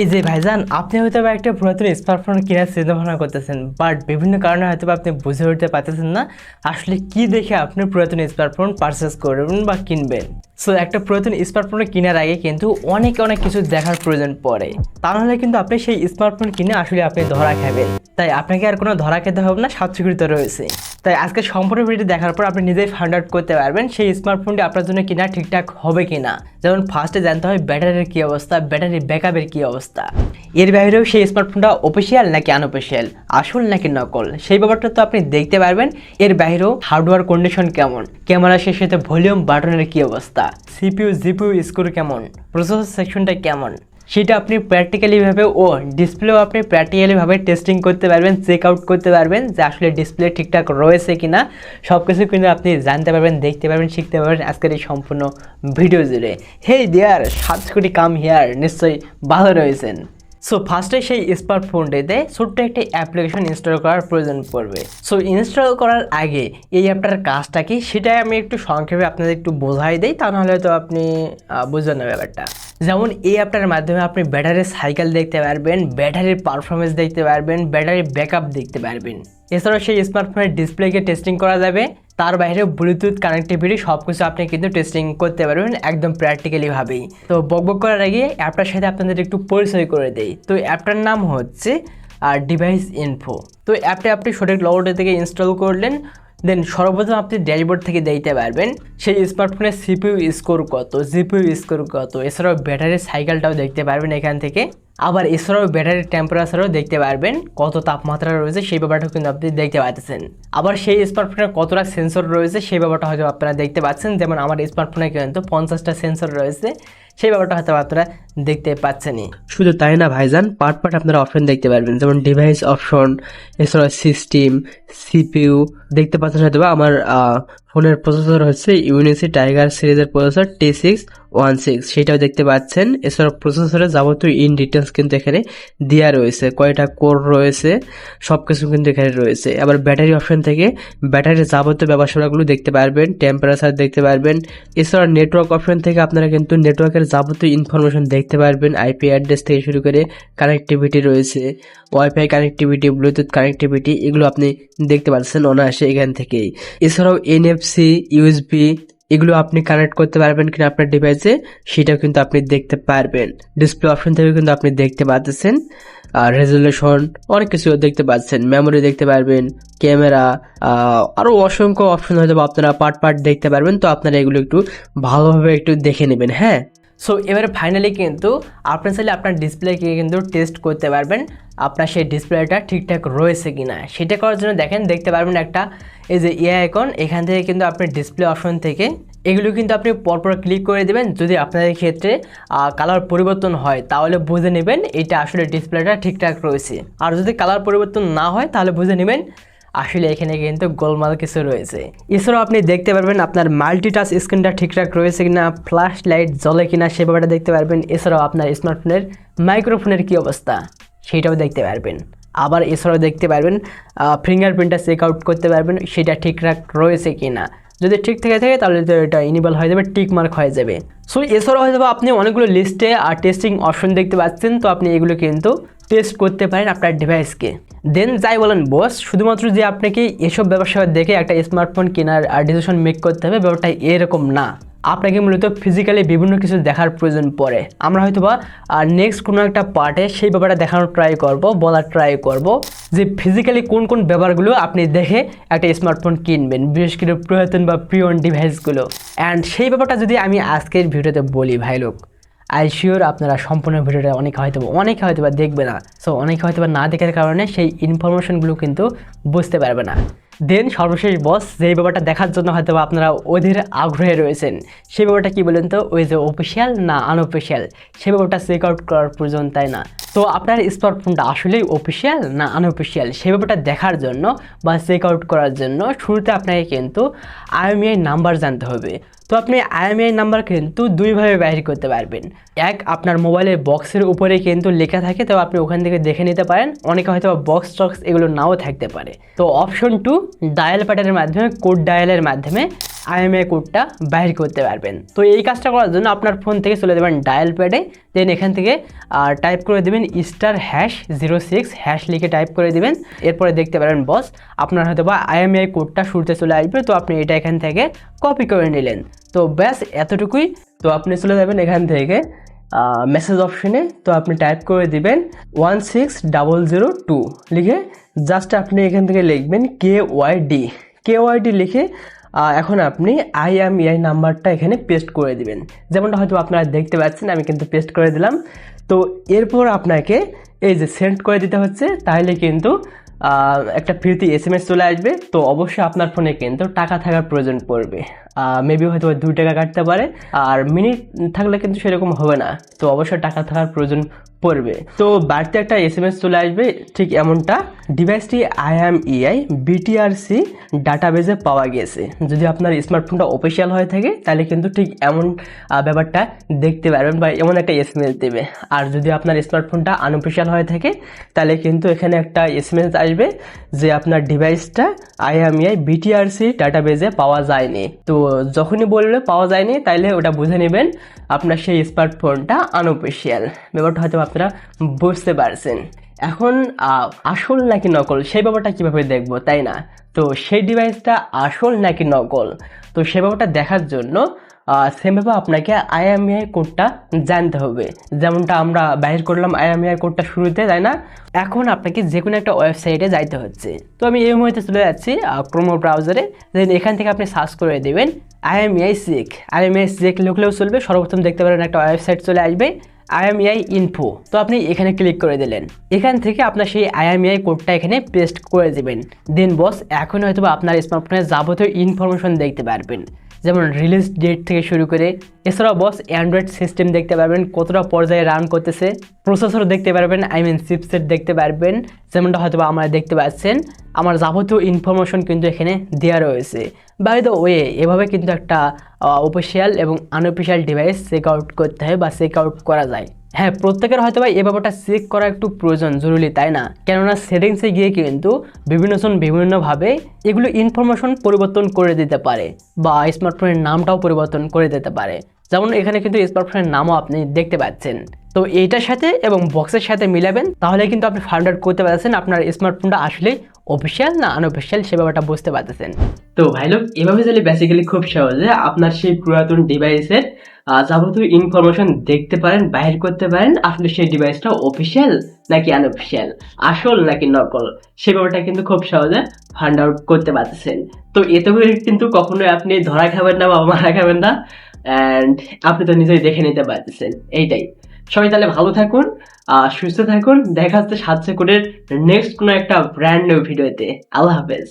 এই যে ভাইজান, আপনি হয়তো বা একটা পুরাতন স্মার্টফোন কেনার চিন্তা ভাবনা করতেছেন, বাট বিভিন্ন কারণে হয়তো বা আপনি বুঝে উঠতে পারতেছেন না আসলে কি দেখে আপনি পুরাতন স্মার্টফোন পারচেস করবেন বা কিনবেন। সো একটা পুরাতন স্মার্টফোন কেনার আগে কিন্তু অনেক কিছু দেখার প্রয়োজন পড়ে, তা নাহলে কিন্তু আপনি সেই স্মার্টফোন কিনে আসলে আপনি ধরা খাবেন। তাই আপনাকে আর কোনো ধরা খেতে হবে না, সাবসিকিউরিটি রয়েছে। তাই আজকে সম্পূর্ণ ভিডিও দেখার পর আপনি নিজেই ফাইন্ড আউট করতে পারবেন সেই স্মার্টফোনটি আপনার জন্য কিনা ঠিকঠাক হবে কিনা। যেমন ফার্স্টে জানতে হবে ব্যাটারির কী অবস্থা, ব্যাটারি ব্যাকআপের কী অবস্থা। এর বাইরেও সেই স্মার্টফোনটা অফিসিয়াল নাকি আনঅফিসিয়াল, আসল নাকি নকল, সেই ব্যাপারটা তো আপনি দেখতে পারবেন। এর বাইরেও হার্ডওয়্যার কন্ডিশন কেমন, ক্যামেরা সেই সাথে ভলিউম বাটনের কী অবস্থা, সিপিইউ জিপিইউ স্কোর কেমন, প্রসেসর সেকশনটা কেমন, সেটা আপনি প্র্যাকটিক্যালিভাবে ও ডিসপ্লেও আপনি প্র্যাকটিক্যালিভাবে টেস্টিং করতে পারবেন, চেক আউট করতে পারবেন যে আসলে ডিসপ্লে ঠিকঠাক রয়েছে কিনা। সব কিছু কিন্তু আপনি জানতে পারবেন, দেখতে পারবেন, শিখতে পারবেন আজকের এই সম্পূর্ণ ভিডিও জুড়ে। হেই দেয়ার, 7 কোটি কাম হিয়ার, নিশ্চয়ই ভালো রয়েছেন। সো ফার্স্টে সেই স্মার্টফোনটিতে ছোট্ট একটি অ্যাপ্লিকেশন ইনস্টল করার প্রয়োজন পড়বে। সো ইনস্টল করার আগে এই অ্যাপটার কাজটা কি সেটাই আমি একটু সংক্ষেপে আপনাদের একটু বোঝাই দিই, তা নাহলে তো আপনি বুঝবেন না ব্যাপারটা। যেমন এই অ্যাপটার মাধ্যমে আপনি ব্যাটারির সাইকেল দেখতে পারবেন, ব্যাটারির পারফরমেন্স দেখতে পারবেন, ব্যাটারির ব্যাকআপ দেখতে পারবেন। এছাড়াও সেই স্মার্টফোনের ডিসপ্লেকে টেস্টিং করা যাবে। তার বাইরে ব্লুটুথ কানেক্টিভিটি সব কিছু আপনি কিন্তু টেস্টিং করতে পারবেন একদম প্র্যাকটিক্যালিভাবেই। তো বকবক করার আগে অ্যাপটার সাথে আপনাদের একটু পরিচয় করে দেই। তো অ্যাপটার নাম হচ্ছে ডিভাইস ইনফো। তো অ্যাপটা আপনি সঠিক লগোটা থেকে ইনস্টল করলেন, দেন সর্বপ্রথম আপনি ড্যাশবোর্ড থেকে দেখতে পারবেন সেই স্মার্টফোনের সিপিইউ স্কোর কত, জিপিইউ স্কোর কত। এছাড়াও ব্যাটারির সাইকেলটাও দেখতে পারবেন এখান থেকে। আবার এছাড়াও ব্যাটারির টেম্পারেচারও দেখতে পারবেন, কত তাপমাত্রা রয়েছে সেই ব্যাপারটাও কিন্তু আপনি দেখতে পাচ্ছেন। আবার সেই স্মার্টফোনের কতটা সেন্সর রয়েছে সেই ব্যাপারটা হয়তো আপনারা দেখতে পাচ্ছেন। যেমন আমার স্মার্টফোনে কিন্তু 50টা সেন্সর রয়েছে, সেই ব্যাপারটা হয়তো আপনারা দেখতে পাচ্ছেনই। শুধু তাই না ভাইজান, পার্ট আপনারা অপশন দেখতে পারবেন, যেমন ডিভাইস অপশন, এছাড়া সিস্টেম, সিপিইউ দেখতে পাচ্ছেন। হয়তো আমার ফোনের প্রসেসর হচ্ছে ইউনিসি টাইগার সিরিজের প্রসেসর T616, সেটাও দেখতে পাচ্ছেন। এছাড়া প্রসেসরের যাবতীয় ইন ডিটেলস কিন্তু এখানে দেওয়া রয়েছে, কয়টা কোর রয়েছে সব কিছু কিন্তু এখানে রয়েছে। আবার ব্যাটারি অপশন থেকে ব্যাটারির যাবতীয় ব্যবসাগুলো দেখতে পারবেন, টেম্পারেচার দেখতে পারবেন। এছাড়া নেটওয়ার্ক অপশন থেকে আপনারা কিন্তু নেটওয়ার্কের যাবতীয় ইনফরমেশন দেখতে পারবেন, আইপি অ্যাড্রেস থেকে শুরু করে কানেক্টিভিটি রয়েছে, ওয়াইফাই কানেক্টিভিটি, ব্লুটুথ কানেক্টিভিটি, এগুলো আপনি দেখতে পাচ্ছেন অনায়াসে এখান থেকেই। এছাড়াও এনএফসি, ইউএসবি, এগুলো আপনি কানেক্ট করতে পারবেন কিনা আপনার ডিভাইসে সেটাও কিন্তু আপনি দেখতে পারবেন। ডিসপ্লে অপশন থেকে কিন্তু আপনি দেখতে পাচ্ছেন, আর রেজুলেশন অনেক কিছু দেখতে পাচ্ছেন, মেমোরি দেখতে পারবেন, ক্যামেরা, আরও অসংখ্য অপশন হয়তো আপনারা পার্ট দেখতে পারবেন। তো আপনারা এগুলো একটু ভালোভাবে একটু দেখে নেবেন, হ্যাঁ। সো এবারে ফাইনালি কিন্তু আপনি চাইলে আপনার ডিসপ্লেকে কিন্তু টেস্ট করতে পারবেন আপনার সেই ডিসপ্লেটা ঠিকঠাক রয়েছে কিনা। সেটা করার জন্য দেখতে পারবেন একটা এই যে এআই আইকন, এখান থেকে কিন্তু আপনি ডিসপ্লে অপশন থেকে এগুলো কিন্তু আপনি পরপর ক্লিক করে দেবেন। যদি আপনাদের ক্ষেত্রে কালার পরিবর্তন হয় তাহলে বুঝে নেবেন এটা আসলে ডিসপ্লেটা ঠিকঠাক রয়েছে, আর যদি কালার পরিবর্তন না হয় তাহলে বুঝে নেবেন আসলে এখানে কিন্তু গোলমাল কিছু রয়েছে। এছাড়াও আপনি দেখতে পারবেন আপনার মাল্টিটাচ স্ক্রিনটা ঠিকঠাক রয়েছে কিনা, ফ্ল্যাশ লাইট জ্বলে কিনা সে ব্যাপারটা দেখতে পারবেন। এছাড়াও আপনার স্মার্টফোনের মাইক্রোফোনের কী অবস্থা সেটাও দেখতে পারবেন। আবার এছাড়াও দেখতে পারবেন ফিঙ্গারপ্রিন্টটা চেক আউট করতে পারবেন সেটা ঠিকঠাক রয়েছে কিনা। যদি ঠিক থেকে থাকে তাহলে তো এটা ইনেবল হয়ে যাবে, টিক মার্ক হয়ে যাবে। সো এছাড়াও হয়তো আপনি অনেকগুলো লিস্টে আর টেস্টিং অপশন দেখতে পাচ্ছেন, তো আপনি এগুলো কিন্তু টেস্ট করতে পারেন আপনার ডিভাইসকে। দেন যাই বলেন বস, শুধুমাত্র যে আপনাকে এসব ব্যবসা দেখে একটা স্মার্টফোন কেনার আর ডিসিশন মেক করতে হবে ব্যাপারটা এরকম না। আপনাকে মূলত ফিজিক্যালি বিভিন্ন কিছু দেখার প্রয়োজন পড়ে। আমরা হয়তো বা নেক্সট কোনো একটা পার্টে সেই ব্যাপারটা দেখানোর ট্রাই করব, বলার ট্রাই করব যে ফিজিক্যালি কোন কোন ব্যাপারগুলো আপনি দেখে একটা স্মার্টফোন কিনবেন, বিশেষ করে পুরাতন বা প্রিয়ন ডিভাইসগুলো। অ্যান্ড সেই ব্যাপারটা যদি আমি আজকের ভিডিওতে বলি ভাই লোক, আই শিওর আপনারা সম্পূর্ণ ভিডিওটা অনেকে হয়তো বা দেখবে না। সো অনেকে হয়তো বা না দেখার কারণে সেই ইনফরমেশনগুলো কিন্তু বুঝতে পারবে না। দেন সর্বশেষ বস, যেই ব্যাপারটা দেখার জন্য হয়তো আপনারা অধীর আগ্রহে রয়েছেন সেই ব্যাপারটা কী বলেন তো, ওই যে অফিসিয়াল না আনঅফিসিয়াল সেই ব্যাপারটা চেক আউট করার প্রয়োজন, তাই না? তো আপনার স্মার্টফোনটা আসলেই অফিসিয়াল না আনঅফিসিয়াল সেই ব্যাপারটা দেখার জন্য বা চেক আউট করার জন্য শুরুতে আপনাকে কিন্তু IMEI নাম্বার জানতে হবে। তো আপনি আইএমইআই নাম্বার কিন্তু দুইভাবে বাইর করতে পারবেন। এক, আপনার মোবাইলের বক্সের উপরে কিন্তু লেখা থাকে, তো আপনি ওখান থেকে দেখে নিতে পারেন। অনেকে হয়তো বক্স টক্স এগুলো নাও থাকতে পারে। তো অপশন 2, ডায়াল প্যাডের মাধ্যমে, কোড ডায়ালের মাধ্যমে আইএমইআই কোডটা বাইর করতে পারবেন। তো এই কাজটা করার জন্য আপনার ফোন থেকে চলে যাবেন ডায়াল প্যাডে, দেন এখান থেকে টাইপ করে দেবেন *#06# লিখে টাইপ করে দিবেন। এরপরে দেখতে পারেন বস আপনার হয়তো বা আইএমইআই কোডটা শুরুতে চলে আসবে। তো আপনি এটা এখান থেকে কপি করে নিলেন। তো ব্যাস এতটুকুই। তো আপনি চলে যাবেন এখান থেকে মেসেজ অপশনে, তো আপনি টাইপ করে দিবেন 16002 লিখে জাস্ট আপনি এখান থেকে লিখবেন KYD লিখে এখন আপনি আইএমইআই নাম্বারটা এখানে পেস্ট করে দিবেন। যেমনটা হয়তো আপনারা দেখতে পাচ্ছেন, আমি কিন্তু পেস্ট করে দিলাম। তো এরপর আপনাকে এই যে সেন্ড করে দিতে হচ্ছে, তাহলে কিন্তু একটা ফ্রিতে SMS চলে আসবে। তো অবশ্যই আপনার ফোনে কিন্তু টাকা থাকার প্রয়োজন পড়বে, মেবি হয়তো 2 টাকা কাটতে পারে, আর মিনিট থাকলে কিন্তু সেরকম হবে না। তো অবশ্যই টাকা থাকার প্রয়োজন পড়বে। তো বাড়িতে একটা SMS চলে আসবে ঠিক এমনটা, ডিভাইসটি IMEI BTRC ডাটাবেজে পাওয়া গেছে। যদি আপনার স্মার্টফোনটা অফিসিয়াল হয়ে থাকে তাহলে কিন্তু ঠিক এমন ব্যাপারটা দেখতে পারবেন, বা এমন একটা SMS দেবে। আর যদি আপনার স্মার্টফোনটা আনঅফিসিয়াল হয়ে থাকে তাহলে কিন্তু এখানে একটা SMS আসবে যে আপনার ডিভাইসটা IMEI BTRC ডাটাবেজে পাওয়া যায়নি। তো যখনই বললে পাওয়া যায়নি তাইলে ওটা বুঝে নেবেন আপনার সেই স্মার্টফোনটা আনঅফিসিয়াল। ব্যাপারটা হয়তো আপনারা বুঝতে পারছেন। এখন আসল নাকি নকল সেই ব্যাপারটা কীভাবে দেখবো, তাই না? তো সেই ডিভাইসটা আসল নাকি নকল, তো সেই ব্যাপারটা দেখার জন্য সেমভাবে আপনাকে IMEI কোডটা জানতে হবে। যেমনটা আমরা বাইর করলাম IMEI কোডটা শুরুতে, তাই না? এখন আপনাকে যে কোনো একটা ওয়েবসাইটে যাইতে হচ্ছে। তো আমি এই মুহূর্তে চলে যাচ্ছি ক্রোম ব্রাউজারে। দেন এখান থেকে আপনি সার্চ করে দেবেন IMEI চেক লিখলেও চলবে। সর্বপ্রথম দেখতে পারেন একটা ওয়েবসাইট চলে আসবে IMEI ইনফো। তো আপনি এখানে ক্লিক করে দিলেন। এখান থেকে আপনার সেই IMEI কোডটা এখানে পেস্ট করে দেবেন। দেন বস এখন হয়তো আপনার স্মার্টফোনের যাবতীয় ইনফরমেশন দেখতে পারবেন, যেমন রিলিজ ডেট থেকে শুরু করে। এছাড়াও বস অ্যান্ড্রয়েড সিস্টেম দেখতে পারবেন, কতটা পর্যায়ে রান করতেছে। প্রসেসর দেখতে পারবেন, চিপসেট দেখতে পারবেন, যেমনটা হয়তো আপনারা দেখতে পাচ্ছেন। আমার যাবতীয় ইনফরমেশন কিন্তু এখানে দেওয়া রয়েছে। বাই দ্য ওয়ে, এভাবে কিন্তু একটা অফিসিয়াল এবং আনঅফিসিয়াল ডিভাইস চেক আউট করতে হয় বা চেক আউট করা যায়। হ্যাঁ, প্রত্যেকের হয়তো বা এই ব্যাপারটা চেক করা একটু প্রয়োজন, জরুরি, তাই না? কেননা সেটিংসে গিয়ে কিন্তু বিভিন্নজন বিভিন্নভাবে এগুলো ইনফরমেশন পরিবর্তন করে দিতে পারে, বা স্মার্টফোনের নামটাও পরিবর্তন করে দিতে পারে। যেমন এখানে কিন্তু স্মার্টফোনের নামও আপনি দেখতে পাচ্ছেন। তো এইটার সাথে এবং বক্সের সাথে মিলাবেন, তাহলে কিন্তু আপনি ফাইন্ড আউট করতে পারছেন আপনার স্মার্টফোনটা আসলে অফিসিয়াল না আনঅফিসিয়াল, সে ব্যাপারটা বুঝতে পারতেছেন। তো ভাই লোক, এভাবে চলে বেসিক্যালি খুব সহজে আপনার সেই পুরাতন ডিভাইসের যাবতীয় ইনফরমেশন দেখতে পারেন, বাইর করতে পারেন আসলে সেই ডিভাইসটা অফিসিয়াল নাকি আনঅফিসিয়াল, আসল নাকি নকল, সে ব্যাপারটা কিন্তু খুব সহজে ফাইন্ড আউট করতে পারতেছেন। তো এতে করে কিন্তু কখনোই আপনি ধরা খাবেন না বা মারা খাবেন না, অ্যান্ড আপনি তো নিজেই দেখে নিতে পারতেছেন। এইটাই। সবাই তাহলে ভালো থাকুন, সুস্থ থাকুন। দেখা হচ্ছে 7 সেকেন্ডের নেক্সট কোনো একটা ব্র্যান্ড নিউ ভিডিওতে। আল্লাহ হাফেজ।